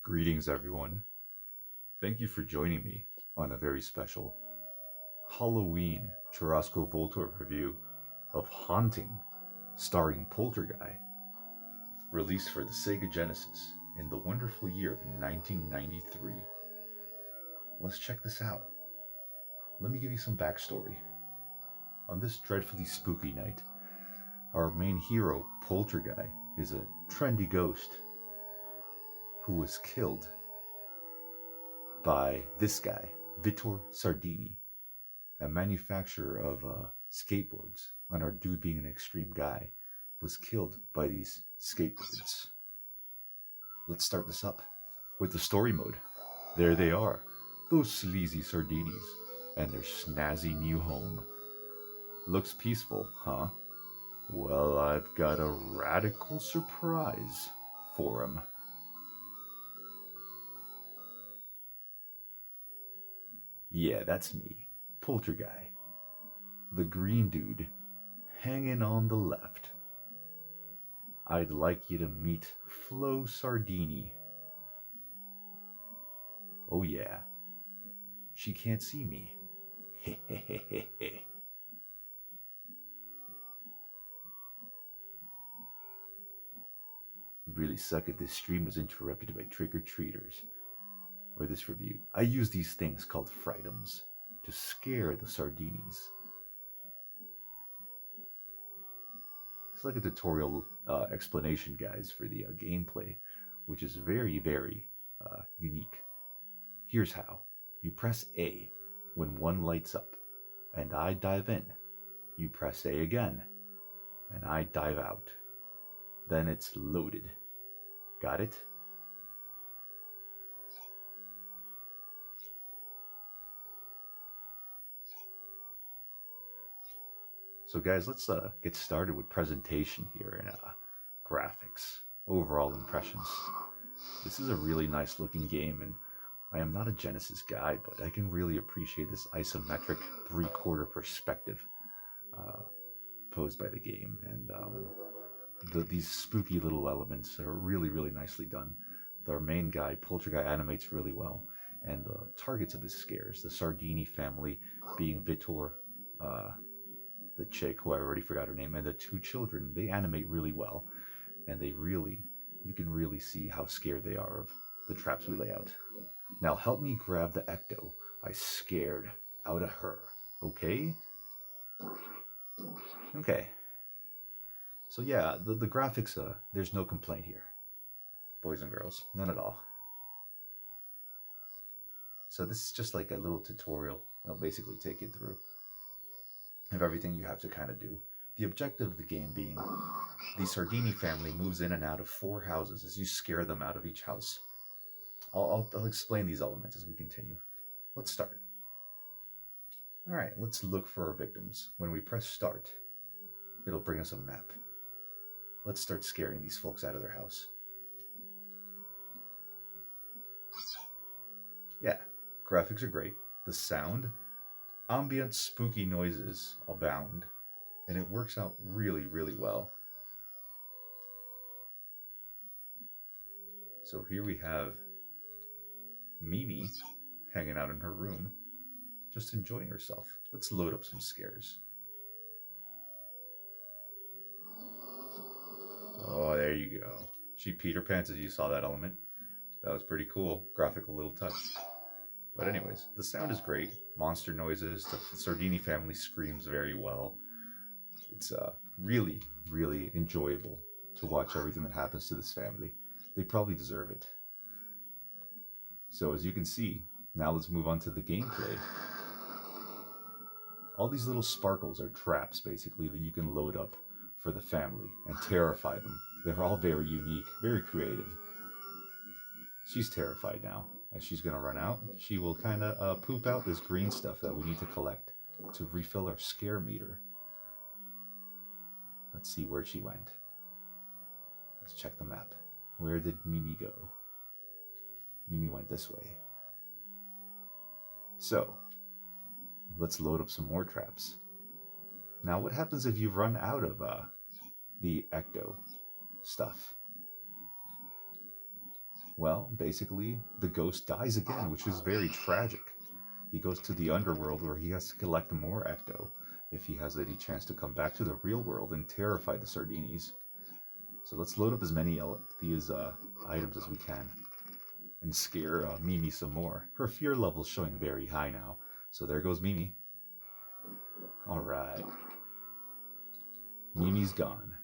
Greetings, everyone. Thank you for joining me on a very special Halloween Churrasco Voltor review of Haunting, starring Polterguy, released for the SEGA Genesis in the wonderful year of 1993. Let's check this out. Let me give you some backstory. On this dreadfully spooky night, our main hero, Polterguy, is a trendy ghost who was killed by this guy, Vittor Sardini, a manufacturer of skateboards. And our dude, being an extreme guy, was killed by these skateboards. Let's start this up with the story mode. There they are, those sleazy Sardinis, and their snazzy new home. Looks peaceful, huh? Well, I've got a radical surprise for 'em. Yeah, that's me, Polterguy, the green dude, hanging on the left. I'd like you to meet Flo Sardini. Oh yeah, she can't see me. Hehehehe. Really suck if this stream was interrupted by trick-or-treaters. Or this review. I use these things called frightums to scare the Sardinis. It's like a tutorial explanation, guys, for the gameplay, which is very, very unique. Here's how. You press A when one lights up, and I dive in. You press A again, and I dive out. Then it's loaded. Got it? So guys, let's get started with presentation here and graphics, overall impressions. This is a really nice looking game, and I am not a Genesis guy, but I can really appreciate this isometric three-quarter perspective posed by the game, and these spooky little elements are really, really nicely done. Our main guy, Polterguy, animates really well, and the targets of his scares, the Sardini family being Vittor, the chick, who I already forgot her name, and the two children, they animate really well, and you can really see how scared they are of the traps we lay out. Now help me grab the ecto I scared out of her, okay? Okay. So yeah, the graphics, there's no complaint here. Boys and girls, none at all. So this is just like a little tutorial. It'll basically take you through of everything you have to kind of do. The objective of the game being the Sardini family moves in and out of 4 houses as you scare them out of each house. I'll explain these elements as we continue. Let's start. All right, let's look for our victims. When we press start, it'll bring us a map. Let's start scaring these folks out of their house. Yeah, graphics are great. The sound, ambient spooky noises abound, and it works out really, really well. So here we have Mimi hanging out in her room, just enjoying herself. Let's load up some scares. Oh, there you go. She Peter Pants, as you saw that element. That was pretty cool. Graphical little touch. But anyways, the sound is great. Monster noises. The Sardini family screams very well. It's really, really enjoyable to watch everything that happens to this family. They probably deserve it. So as you can see, now let's move on to the gameplay. All these little sparkles are traps, basically, that you can load up for the family and terrify them. They're all very unique, very creative. She's terrified now. As she's going to run out, she will kind of poop out this green stuff that we need to collect to refill our scare meter. Let's see where she went. Let's check the map. Where did Mimi go? Mimi went this way. So, let's load up some more traps. Now, what happens if you run out of the ecto stuff? Well, basically, the ghost dies again, which is very tragic. He goes to the underworld where he has to collect more ecto if he has any chance to come back to the real world and terrify the Sardinis. So let's load up as many these items as we can and scare Mimi some more. Her fear level's showing very high now, so there goes Mimi. Alright. Mimi's gone.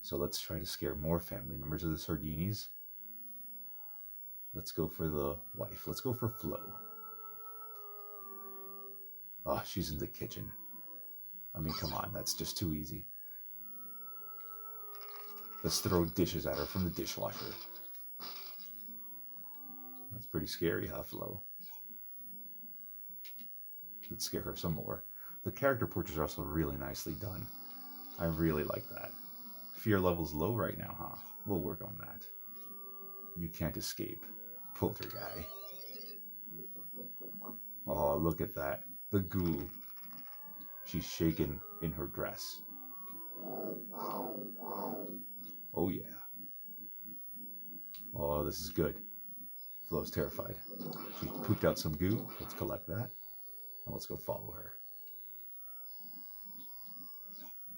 So let's try to scare more family members of the Sardinis. Let's go for the wife. Let's go for Flo. Oh, she's in the kitchen. I mean, come on, that's just too easy. Let's throw dishes at her from the dishwasher. That's pretty scary, huh, Flo? Let's scare her some more. The character portraits are also really nicely done. I really like that. Fear level's low right now, huh? We'll work on that. You can't escape, Polterguy. Oh, look at that. The ghoul. She's shaken in her dress. Oh, yeah. Oh, this is good. Flo's terrified. She pooped out some goo. Let's collect that. And let's go follow her.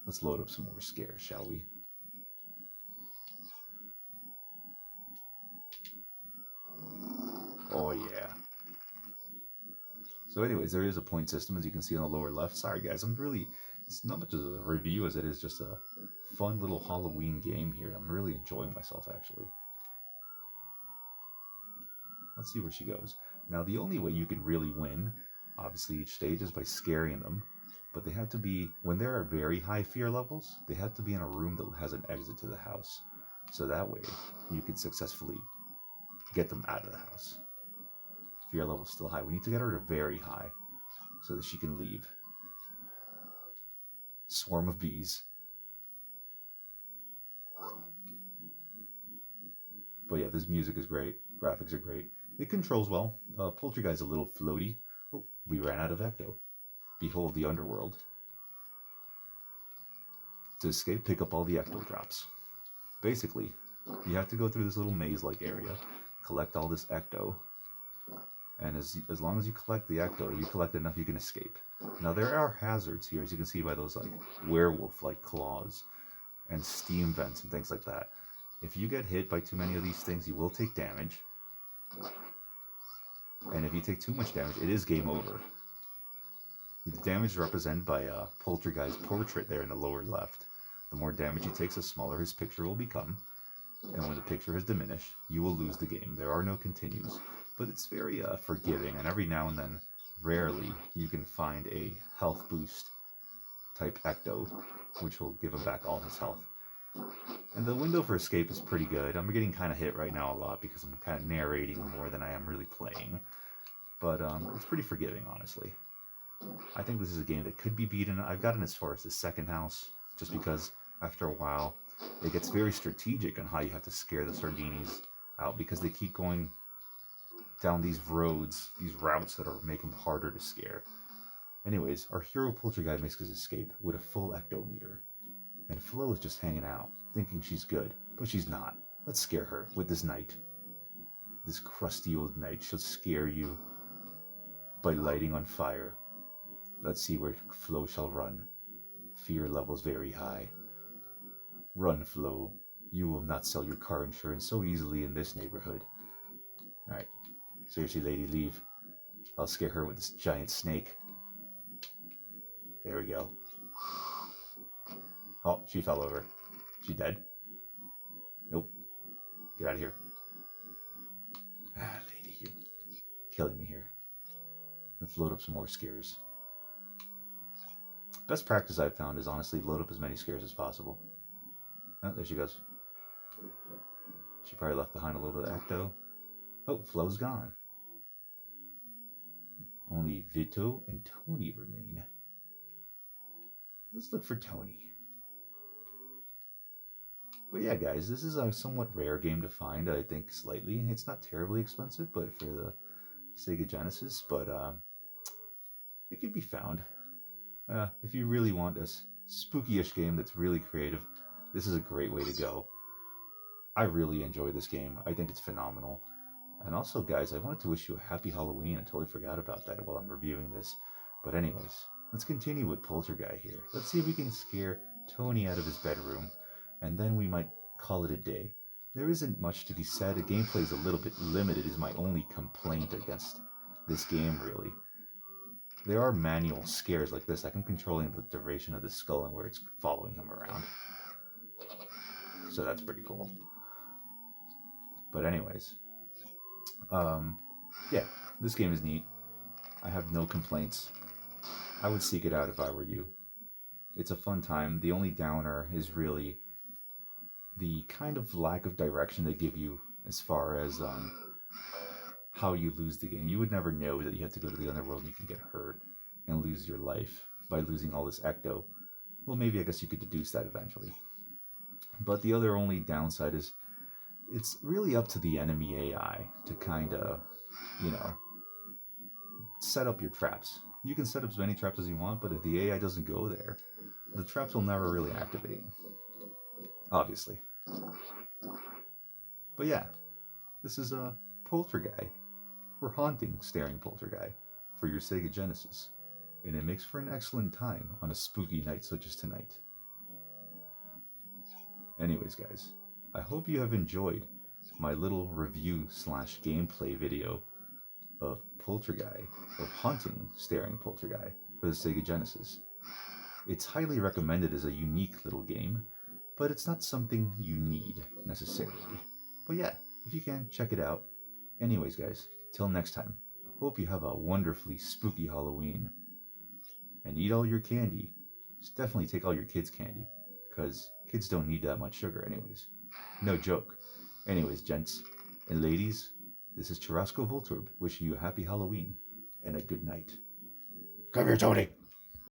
Let's load up some more scares, shall we? Oh, yeah. So anyways, there is a point system, as you can see on the lower left. Sorry, guys, it's not much of a review as it is just a fun little Halloween game here. I'm really enjoying myself, actually. Let's see where she goes. Now, the only way you can really win, obviously, each stage is by scaring them. But they have to be, when they're at very high fear levels, they have to be in a room that has an exit to the house. So that way, you can successfully get them out of the house. Fear level's still high. We need to get her to very high so that she can leave. Swarm of bees. But yeah, this music is great. Graphics are great. It controls well. Polterguy's a little floaty. Oh, we ran out of ecto. Behold the underworld. To escape, pick up all the ecto drops. Basically, you have to go through this little maze-like area, collect all this ecto, and as long as you collect the ecto, you collect enough, you can escape. Now, there are hazards here, as you can see by those like werewolf-like claws and steam vents and things like that. If you get hit by too many of these things, you will take damage. And if you take too much damage, it is game over. The damage is represented by Polterguy's portrait there in the lower left. The more damage he takes, the smaller his picture will become. And when the picture has diminished, you will lose the game. There are no continues. But it's very forgiving, and every now and then, rarely, you can find a health boost type ecto, which will give him back all his health. And the window for escape is pretty good. I'm getting kind of hit right now a lot because I'm kind of narrating more than I am really playing. But it's pretty forgiving, honestly. I think this is a game that could be beaten. I've gotten as far as the second house, just because after a while, it gets very strategic on how you have to scare the Sardinis out, because they keep going down these roads, these routes that are making them harder to scare. Anyways, our hero Polterguy makes his escape with a full ecto meter. And Flo is just hanging out, thinking she's good, but she's not. Let's scare her with this knight. This crusty old knight shall scare you by lighting on fire. Let's see where Flo shall run. Fear levels very high. Run, Flo. You will not sell your car insurance so easily in this neighborhood. Alright. Seriously, lady, leave. I'll scare her with this giant snake. There we go. Oh, she fell over. She dead? Nope. Get out of here. Ah, lady, you're killing me here. Let's load up some more scares. Best practice I've found is honestly load up as many scares as possible. Oh, there she goes. She probably left behind a little bit of ecto. Oh, Flo's gone. Only Vito and Tony remain. Let's look for Tony. But yeah, guys, this is a somewhat rare game to find, I think, slightly. It's not terribly expensive, but for the SEGA Genesis, but it can be found. If you really want a spooky-ish game that's really creative, this is a great way to go. I really enjoy this game. I think it's phenomenal. And also, guys, I wanted to wish you a happy Halloween. I totally forgot about that while I'm reviewing this. But anyways, let's continue with Polterguy here. Let's see if we can scare Tony out of his bedroom, and then we might call it a day. There isn't much to be said. The gameplay is a little bit limited, is my only complaint against this game, really. There are manual scares like this. Like I'm controlling the duration of the skull and where it's following him around. So that's pretty cool. But anyways, yeah, this game is neat. I have no complaints. I would seek it out if I were you. It's a fun time. The only downer is really the kind of lack of direction they give you as far as how you lose the game. You would never know that you have to go to the underworld and you can get hurt and lose your life by losing all this ecto. Well, maybe I guess you could deduce that eventually. But the other only downside is it's really up to the enemy AI to kind of, you know, set up your traps. You can set up as many traps as you want, but if the AI doesn't go there, the traps will never really activate. Obviously. But yeah, this is a Polterguy. We're haunting staring Polterguy for your SEGA Genesis, and it makes for an excellent time on a spooky night such as tonight. Anyways, guys, I hope you have enjoyed my little review / gameplay video of Polterguy, of haunting staring Polterguy for the SEGA Genesis. It's highly recommended as a unique little game, but it's not something you need necessarily. But yeah, if you can, check it out. Anyways, guys, till next time, hope you have a wonderfully spooky Halloween. And eat all your candy. Just definitely take all your kids' candy, because kids don't need that much sugar anyways. No joke. Anyways, gents and ladies, this is Churrasco Voltorb wishing you a happy Halloween and a good night. Come here, Tony!